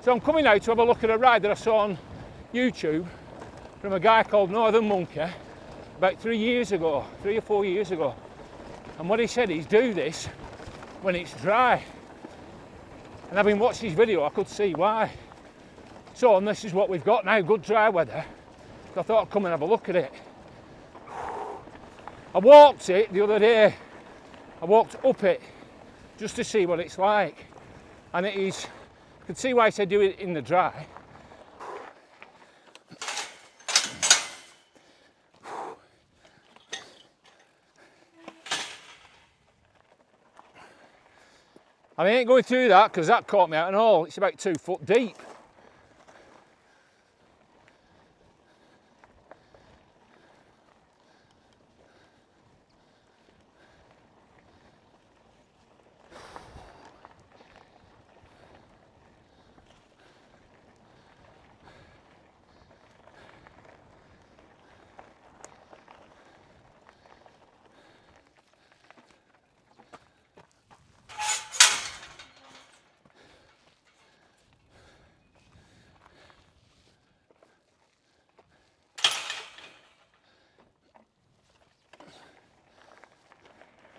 So I'm coming out to have a look at a ride that I saw on YouTube from a guy called Northern Monkey about 3 or 4 years ago. And what he said is do this when it's dry. And having watched his video, I could see why. So, and this is what we've got now, good dry weather. So I thought I'd come and have a look at it. I walked it the other day. I walked up it just to see what it's like. And it is, you can see why I said do it in the dry. I ain't going through that because that caught me out and all. It's about 2 foot deep.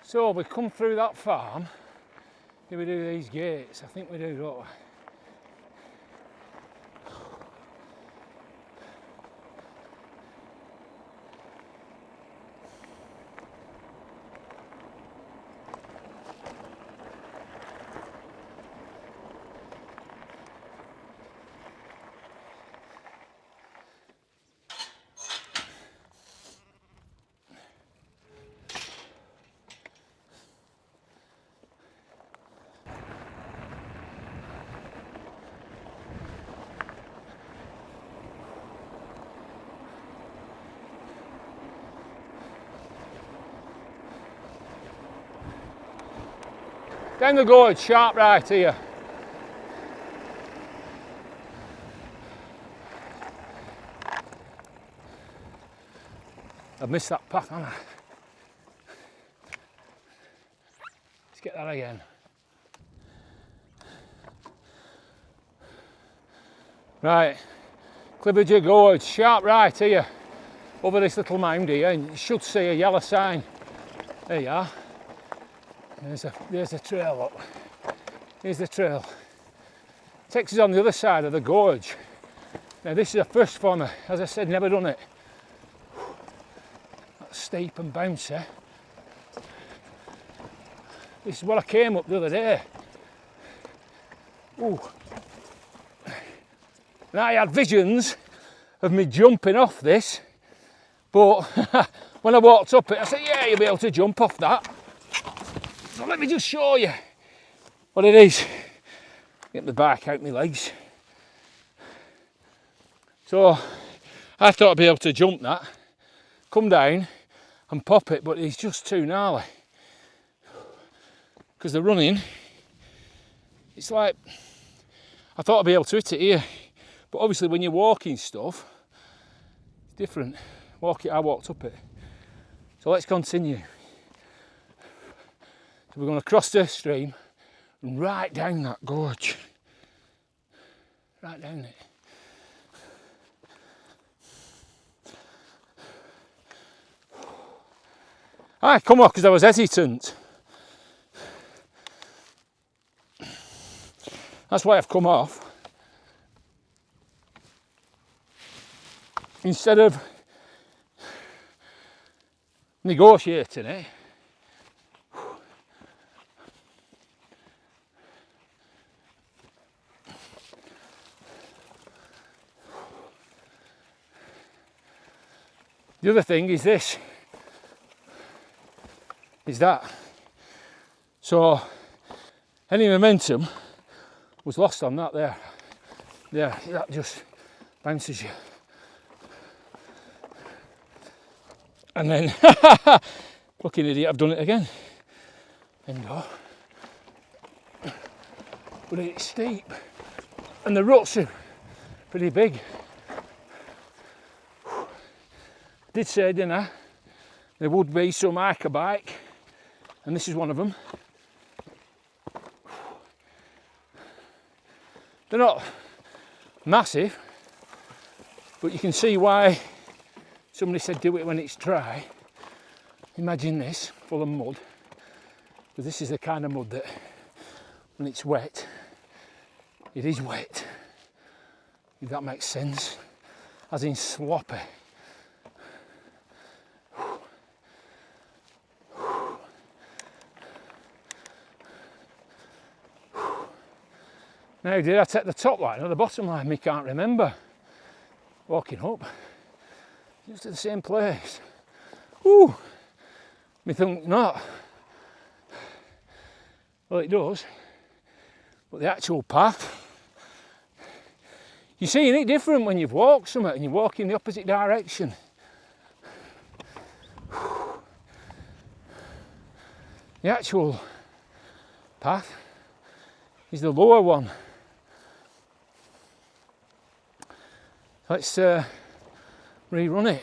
So we come through that farm. Do we do these gates? I think we do, don't we? Down the gorge, sharp right here. I've missed that path, haven't I? Let's get that again. Right, Cliviger Gorge, sharp right here. Over this little mound here, and you should see a yellow sign. There you are. There's a trail, look. Here's the trail. Takes us on the other side of the gorge. Now this is a first for me. As I said, never done it. That's steep and bouncy. This is what I came up the other day. Ooh. And I had visions of me jumping off this, but when I walked up it, I said, yeah, you'll be able to jump off that. So let me just show you what it is. Get the back out my legs. So I thought I'd be able to jump that, come down and pop it, but it's just too gnarly. Because the running, it's like, I thought I'd be able to hit it here, but obviously when you're walking stuff, it's different. I walked up it. So let's continue. So we're going to cross the stream and right down that gorge. Right down it. I come off because I was hesitant. That's why I've come off. Instead of negotiating it, the other thing is this, is that. So any momentum was lost on that there. Yeah, that just bounces you. And then, fucking idiot, I've done it again. Endo. But it's steep. And the ruts are pretty big. I did say, didn't I, there would be some hiker bike, and this is one of them. They're not massive, but you can see why somebody said do it when it's dry. Imagine this, full of mud, because this is the kind of mud that when it's wet, it is wet, if that makes sense, as in sloppy. Now, did I take the top line or the bottom line? Me can't remember. Walking up, just to the same place. Ooh, me think not. Well, it does, but the actual path, you're seeing it different when you've walked somewhere and you walk in the opposite direction. The actual path is the lower one. Let's rerun it.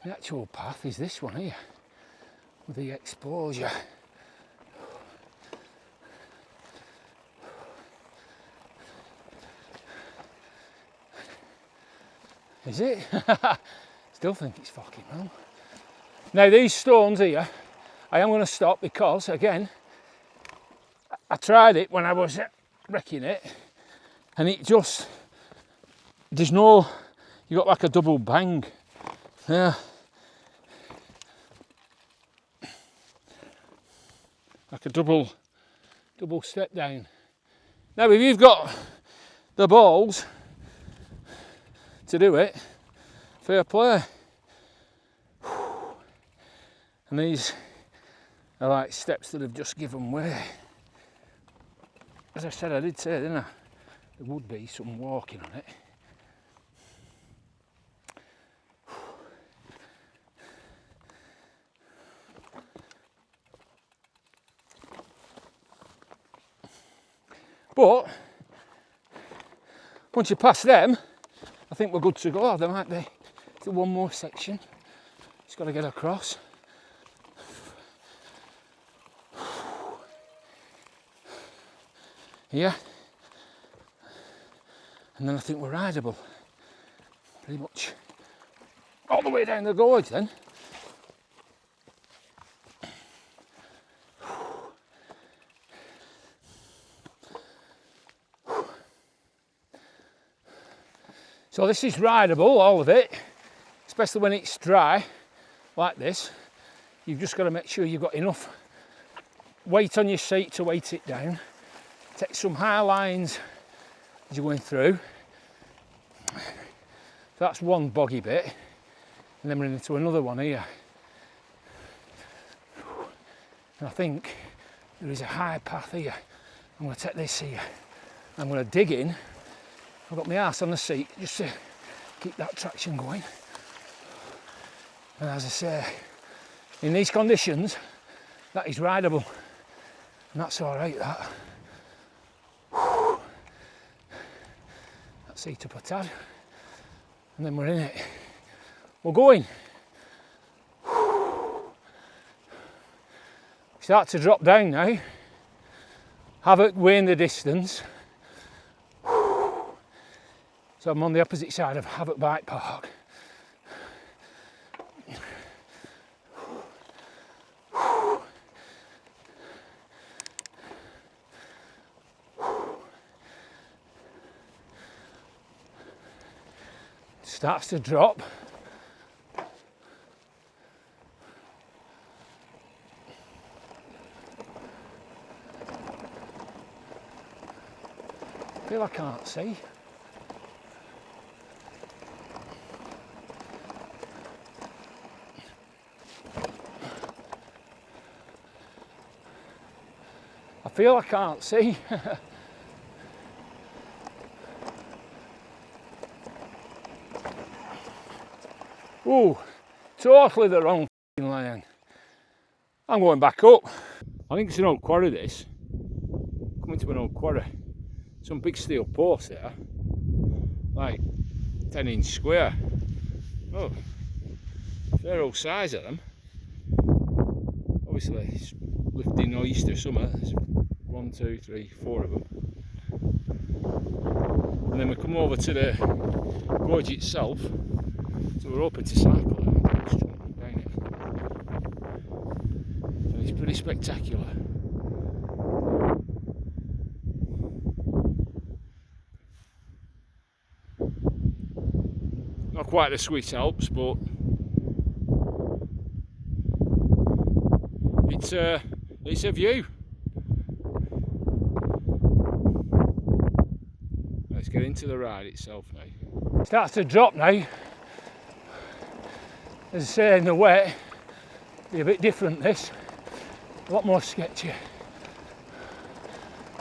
The actual path is this one here, with the exposure. Is it? Still think it's fucking wrong. Now these stones here, I am going to stop because, again, I tried it when I was wrecking it, and it just, there's no, you got like a double bang. Yeah. Like a double step down. Now if you've got the balls to do it, fair play. And these are like steps that have just given way. As I said, I did say, didn't I? There would be some walking on it. But once you pass them, I think we're good to go. There might be one more section. Just got to get across. Here. And then I think we're rideable. Pretty much all the way down the gorge then. So this is rideable, all of it, especially when it's dry like this. You've just got to make sure you've got enough weight on your seat to weight it down. Take some high lines as you're going through. So that's one boggy bit, and then we're into another one here. And I think there is a high path here. I'm going to take this here. I'm going to dig in. I've got my arse on the seat just to keep that traction going. And as I say, in these conditions, that is rideable. And that's all right, that. That seat up a tad. And then we're in it. We're going. Start to drop down now. Havok way in the distance. So I'm on the opposite side of Havok Bike Park. Starts to drop. I feel I can't see. I feel I can't see. Ooh, totally the wrong line. I'm going back up. I think it's an old quarry, this. Coming to an old quarry. Some big steel posts there. like 10-inch square. Oh, fair old size of them. Obviously it's lifting oyster summer. There's 1, 2, 3, 4 of them. And then we come over to the gorge itself, so we're open to cycle down it. And it's pretty spectacular. Not quite the Swiss Alps, but it's a view. Let's get into the ride itself now. It starts to drop now. As I say, in the wet, be a bit different this. A lot more sketchy.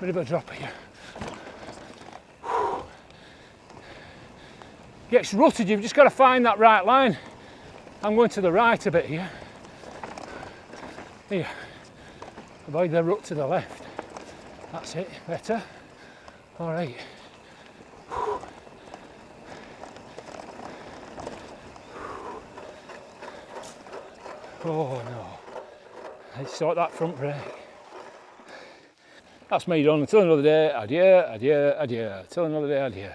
Bit of a drop here. Gets rutted, you've just got to find that right line. I'm going to the right a bit here. Here. Avoid the rut to the left. That's it, better. Alright. Oh no. Let's sort that front brake. That's me done. Until another day, adieu, adieu, adieu. Till another day, adieu.